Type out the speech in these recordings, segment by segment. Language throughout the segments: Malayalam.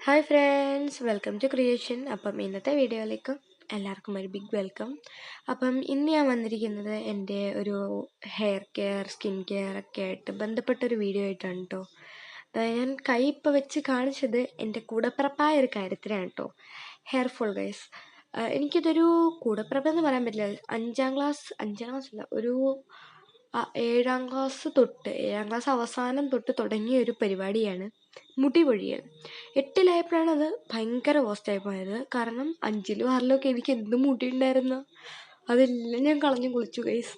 Hi friends, welcome to creation. അപ്പം ഇന്നത്തെ വീഡിയോയിലേക്ക് എല്ലാവർക്കും ഒരു ബിഗ് വെൽക്കം. അപ്പം ഇന്ന് ഞാൻ വന്നിരിക്കുന്നത് എൻ്റെ ഒരു ഹെയർ കെയർ, സ്കിൻ കെയർ ഒക്കെ ആയിട്ട് ബന്ധപ്പെട്ടൊരു വീഡിയോ ആയിട്ടാണ് കേട്ടോ. ഞാൻ കൈ ഇപ്പോൾ വെച്ച് കാണിച്ചത് എൻ്റെ കൂടപ്പിറപ്പായ ഒരു കാര്യത്തിനാണ് കേട്ടോ. Hair fall guys. എനിക്കിതൊരു കൂടപ്പിറപ്പെന്ന് പറയാൻ പറ്റില്ല. അഞ്ചാം ക്ലാസ് അല്ല, ഒരു 7ാം ക്ലാസ് അവസാനം തൊട്ട് തുടങ്ങിയ ഒരു പരിപാടിയാണ് മുടി പൊഴിയൽ. 8ലായപ്പോഴാണ് അത് ഭയങ്കര പോസ്റ്റായി പോയത്. കാരണം 5ലും 6ലും ഒക്കെ എനിക്ക് എന്ത് മുടി ഉണ്ടായിരുന്നു, അതെല്ലാം ഞാൻ കളഞ്ഞു കുളിച്ചു ഗൈസ്.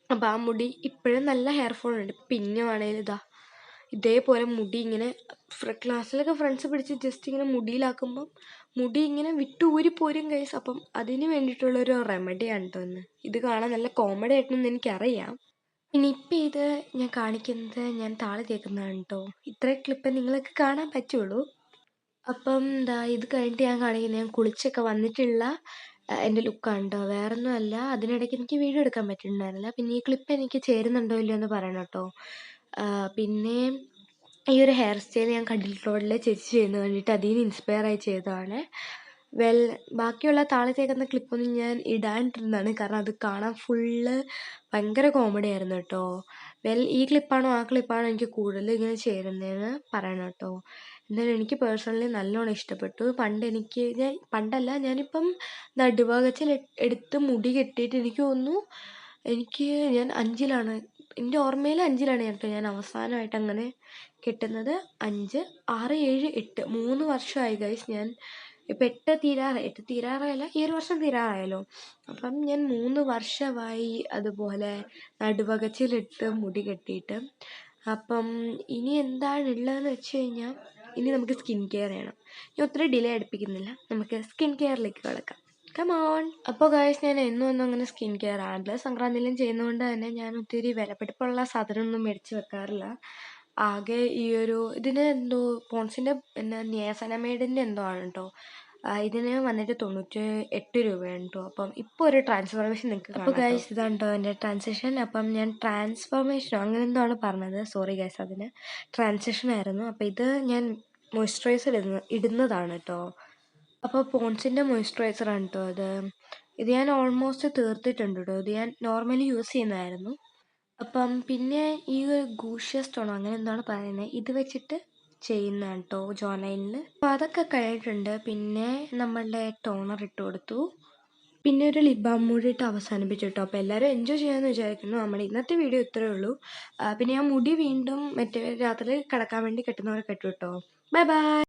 അപ്പം ആ മുടി ഇപ്പോഴും നല്ല ഹെയർ ഫോൾ ഉണ്ട്. പിന്നെ വേണേലും ഇതേപോലെ മുടി ഇങ്ങനെ ക്ലാസ്സിലൊക്കെ ഫ്രണ്ട്സ് പിടിച്ച് ജസ്റ്റ് ഇങ്ങനെ മുടിയിലാക്കുമ്പം മുടി ഇങ്ങനെ വിട്ടു ഊരിപ്പോരും ഗൈസ്. അപ്പം അതിന് വേണ്ടിയിട്ടുള്ളൊരു റെമഡിയാണ് കേട്ടോ ഇന്ന്. ഇത് കാണാൻ നല്ല കോമഡി ആയിട്ടെന്ന് എനിക്കറിയാം. ഇനിയിപ്പോൾ ഇത് ഞാൻ കാണിക്കുന്നത് ഞാൻ താളി തേക്കുന്നതാണ് കേട്ടോ. ഇത്രയും ക്ലിപ്പ് നിങ്ങൾക്ക് കാണാൻ പറ്റുള്ളൂ. അപ്പം ഇത് കഴിഞ്ഞിട്ട് ഞാൻ കാണിക്കുന്നത് ഞാൻ കുളിച്ചൊക്കെ വന്നിട്ടുള്ള എൻ്റെ ലുക്കാണ് കേട്ടോ. വേറൊന്നും അല്ല. അതിനിടയ്ക്ക് എനിക്ക് വീഡിയോ എടുക്കാൻ പറ്റുന്നുണ്ടായിരുന്നില്ല. പിന്നെ ഈ ക്ലിപ്പ് എനിക്ക് ചേരുന്നുണ്ടോ ഇല്ലയോ എന്ന് പറയണം കേട്ടോ. പിന്നെ ഈ ഒരു ഹെയർ സ്റ്റൈൽ ഞാൻ കണ്ടിൽ റോഡിലെ ചേച്ചി ചെയ്യുന്നത് കണ്ടിട്ട് അതിൽ നിന്ന് ഇൻസ്പയർ ആയി ചെയ്തതാണ്. ബാക്കിയുള്ള താളി തേക്കുന്ന ക്ലിപ്പൊന്നും ഞാൻ ഇടാണ്ടിരുന്നതാണ്, കാരണം അത് കാണാൻ ഫുള്ള് ഭയങ്കര കോമഡി ആയിരുന്നു കേട്ടോ. ഈ ക്ലിപ്പാണോ ആ ക്ലിപ്പാണോ എനിക്ക് കൂടുതൽ ഇങ്ങനെ ചേരുന്നതെന്ന് പറയണം കേട്ടോ. എന്തായാലും എനിക്ക് പേഴ്സണലി നല്ലോണം ഇഷ്ടപ്പെട്ടു. ഞാനിപ്പം നടുഭാഗത്തിൽ എടുത്ത് മുടി കെട്ടിയിട്ട് എനിക്ക് തോന്നുന്നു ഞാൻ 5ലാണ്, എൻ്റെ ഓർമ്മയിൽ 5ലാണ് കേട്ടോ ഞാൻ അവസാനമായിട്ട് അങ്ങനെ കെട്ടുന്നത്. 5, 6, 7, 8 3 വർഷമായി ഗൈസ്. ഞാൻ ഇപ്പം 8 തീരാറായല്ല, ഈ ഒരു വർഷം തീരാറായല്ലോ. അപ്പം ഞാൻ 3 വർഷമായി അതുപോലെ നടുവകച്ചിലിട്ട് മുടി കെട്ടിയിട്ട്. അപ്പം ഇനി എന്താണ് ഉള്ളതെന്ന് വെച്ച് കഴിഞ്ഞാൽ ഇനി നമുക്ക് സ്കിൻ കെയർ ചെയ്യണം. ഞാൻ ഒത്തിരി ഡിലേ അടുപ്പിക്കുന്നില്ല, നമുക്ക് സ്കിൻ കെയറിലേക്ക് കിടക്കാം. കമോൺ. അപ്പോൾ ഗൈസ്, ഞാൻ ഒന്നും അങ്ങനെ സ്കിൻ കെയർ ആണല്ലോ സംക്രാന്തിയിലും ചെയ്യുന്നതുകൊണ്ട് തന്നെ ഞാൻ ഒത്തിരി വിലപിടിപ്പുള്ള സാധനമൊന്നും മേടിച്ച് വെക്കാറില്ല. ആകെ ഈ ഒരു ഇതിന് എന്തോ പോൺസിൻ്റെ നിയാസനമൈഡിൻ്റെ എന്തോ ആണ് കേട്ടോ. ഇതിന് വന്നിട്ട് 98 രൂപയാണ് കേട്ടോ. അപ്പം ഇപ്പോൾ ഒരു ട്രാൻസ്ഫോർമേഷൻ നിങ്ങൾക്ക്. അപ്പോൾ ഗൈസ് ഇതാണ് കേട്ടോ എൻ്റെ ട്രാൻസിഷൻ. അപ്പം ഞാൻ ട്രാൻസ്ഫോർമേഷനോ അങ്ങനെ എന്തോ ആണ് പറഞ്ഞത്, സോറി ഗൈസ്, അതിന് ട്രാൻസിഷൻ ആയിരുന്നു. അപ്പോൾ ഇത് ഞാൻ മോയ്സ്ചറൈസർ ഇടുന്നതാണ് കേട്ടോ. അപ്പോൾ പോൺസിൻ്റെ മോയ്സ്ചറൈസറാണ് കേട്ടോ ഇത് ഞാൻ ഓൾമോസ്റ്റ് തീർത്തിട്ടുണ്ട് കേട്ടോ. ഇത് ഞാൻ നോർമലി യൂസ് ചെയ്യുന്നതായിരുന്നു. അപ്പം പിന്നെ ഈ ഗൂഷ്യ സ്റ്റോണോ അങ്ങനെ എന്താണ് പറയുന്നത്, ഇത് വെച്ചിട്ട് ചെയ്യുന്നതാണ് കേട്ടോ ജോലൈനിൽ. അപ്പോൾ അതൊക്കെ കഴിഞ്ഞിട്ടുണ്ട്. പിന്നെ നമ്മളുടെ ടോണർ ഇട്ട് കൊടുത്തു. പിന്നെ ഒരു ലിപ് ബാം കൂടി ഇട്ട് അവസാനിപ്പിച്ചു കേട്ടോ. അപ്പോൾ എല്ലാവരും എൻജോയ് ചെയ്യാമെന്ന് വിചാരിക്കുന്നു. നമ്മുടെ ഇന്നത്തെ വീഡിയോ ഇത്രയേ ഉള്ളൂ. പിന്നെ ഞാൻ മുടി വീണ്ടും രാത്രി കിടക്കാൻ വേണ്ടി കെട്ടുന്നവരെ കെട്ടു കേട്ടോ. Bye bye.